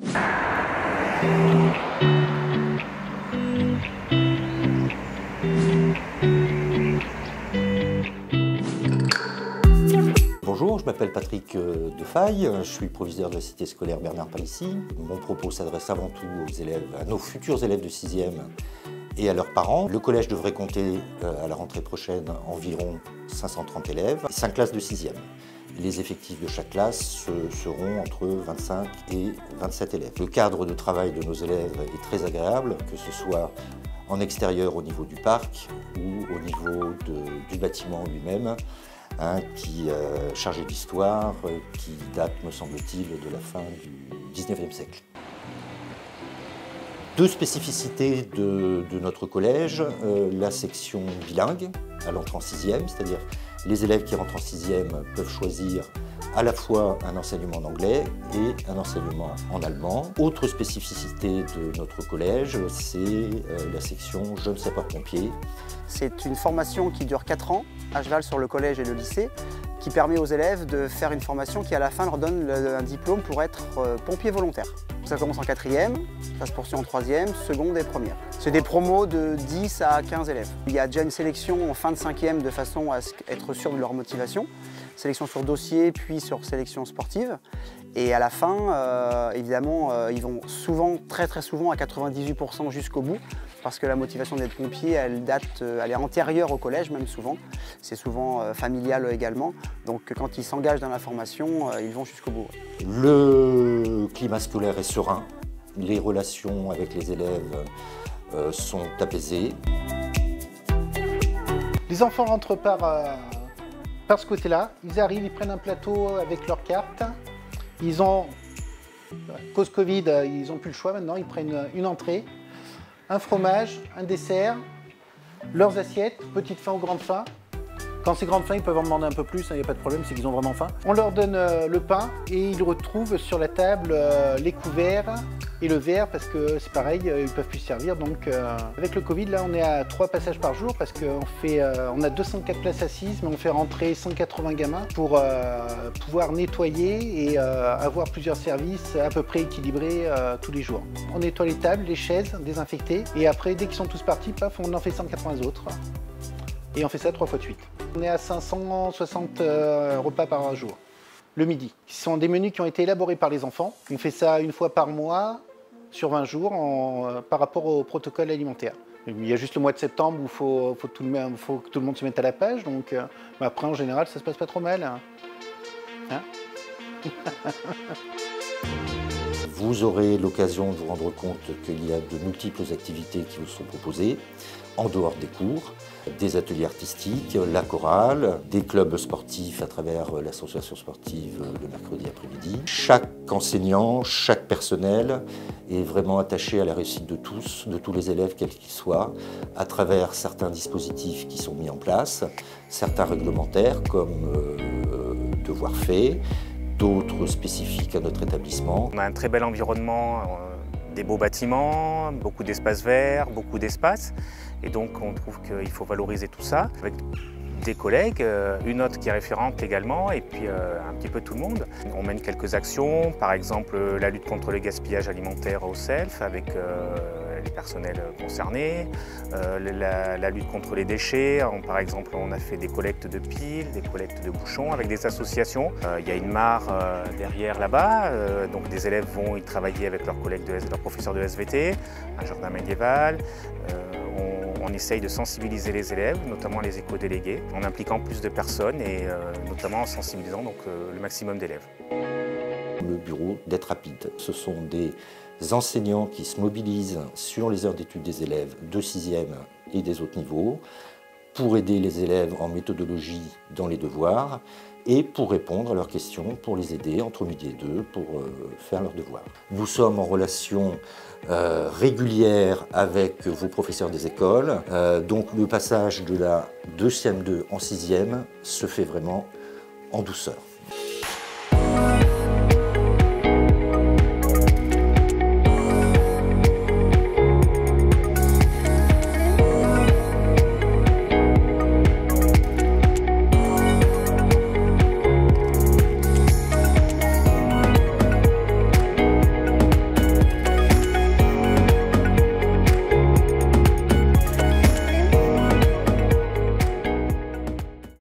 Bonjour, je m'appelle Patrick Defaille, je suis proviseur de la cité scolaire Bernard Palissy. Mon propos s'adresse avant tout aux élèves, à nos futurs élèves de 6e et à leurs parents. Le collège devrait compter à la rentrée prochaine environ 530 élèves, 5 classes de 6e. Les effectifs de chaque classe seront entre 25 et 27 élèves. Le cadre de travail de nos élèves est très agréable, que ce soit en extérieur au niveau du parc ou au niveau du bâtiment lui-même, qui est chargé d'histoire, qui date, me semble-t-il, de la fin du 19e siècle. Deux spécificités de notre collège, la section bilingue à l'entrée en 6e, c'est-à-dire les élèves qui rentrent en 6e peuvent choisir à la fois un enseignement en anglais et un enseignement en allemand. Autre spécificité de notre collège, c'est la section jeunes sapeurs-pompiers. C'est une formation qui dure 4 ans, à cheval sur le collège et le lycée, qui permet aux élèves de faire une formation qui à la fin leur donne un diplôme pour être pompier volontaire. Ça commence en 4e, ça se poursuit en 3e, seconde et première. C'est des promos de 10 à 15 élèves. Il y a déjà une sélection en fin de 5e de façon à être sûr de leur motivation. Sélection sur dossier, puis sur sélection sportive. Et à la fin, évidemment, ils vont souvent, très souvent à 98% jusqu'au bout, parce que la motivation d'être pompier, elle est antérieure au collège même souvent. C'est souvent familial également. Donc quand ils s'engagent dans la formation, ils vont jusqu'au bout. Le climat scolaire est serein, les relations avec les élèves sont apaisées. Les enfants rentrent par ce côté-là, ils arrivent, ils prennent un plateau avec leur carte. Ils ont, cause Covid, ils n'ont plus le choix maintenant, ils prennent une entrée, un fromage, un dessert, leurs assiettes, petite faim ou grande faim. Quand c'est grande faim, ils peuvent en demander un peu plus, il n'y a pas de problème, c'est qu'ils ont vraiment faim. On leur donne le pain et ils retrouvent sur la table les couverts et le verre parce que c'est pareil, ils ne peuvent plus se servir. Donc avec le Covid, là on est à 3 passages par jour parce qu'on a 204 places assises, mais on fait rentrer 180 gamins pour pouvoir nettoyer et avoir plusieurs services à peu près équilibrés tous les jours. On nettoie les tables, les chaises, désinfectées et après dès qu'ils sont tous partis, paf, on en fait 180 autres. Et on fait ça 3 fois de suite. On est à 560 repas par jour, le midi. Ce sont des menus qui ont été élaborés par les enfants. On fait ça une fois par mois, sur 20 jours, par rapport au protocole alimentaire. Il y a juste le mois de septembre où il faut que tout le monde se mette à la page. Donc, après, en général, ça se passe pas trop mal. Hein. Vous aurez l'occasion de vous rendre compte qu'il y a de multiples activités qui vous sont proposées en dehors des cours, des ateliers artistiques, la chorale, des clubs sportifs à travers l'association sportive le mercredi après-midi. Chaque enseignant, chaque personnel est vraiment attaché à la réussite de tous les élèves quels qu'ils soient, à travers certains dispositifs qui sont mis en place, certains réglementaires comme devoirs faits, d'autres spécifiques à notre établissement. On a un très bel environnement, des beaux bâtiments, beaucoup d'espaces verts, beaucoup d'espace. Et donc on trouve qu'il faut valoriser tout ça avec des collègues, une autre qui est référente également et puis un petit peu tout le monde. On mène quelques actions, par exemple la lutte contre le gaspillage alimentaire au SELF avec les personnels concernés, la lutte contre les déchets. Par exemple, on a fait des collectes de piles, des collectes de bouchons avec des associations. Il y a une mare derrière là-bas, donc des élèves vont y travailler avec leurs collègues, leurs professeurs de SVT, un jardin médiéval. On essaye de sensibiliser les élèves, notamment les éco-délégués, en impliquant plus de personnes et notamment en sensibilisant donc, le maximum d'élèves. Le bureau d'être rapide, ce sont des enseignants qui se mobilisent sur les heures d'études des élèves de 6e et des autres niveaux pour aider les élèves en méthodologie dans les devoirs et pour répondre à leurs questions, pour les aider entre midi et 2 pour faire leurs devoirs. Nous sommes en relation régulière avec vos professeurs des écoles, donc le passage de la 2e2 en 6e se fait vraiment en douceur.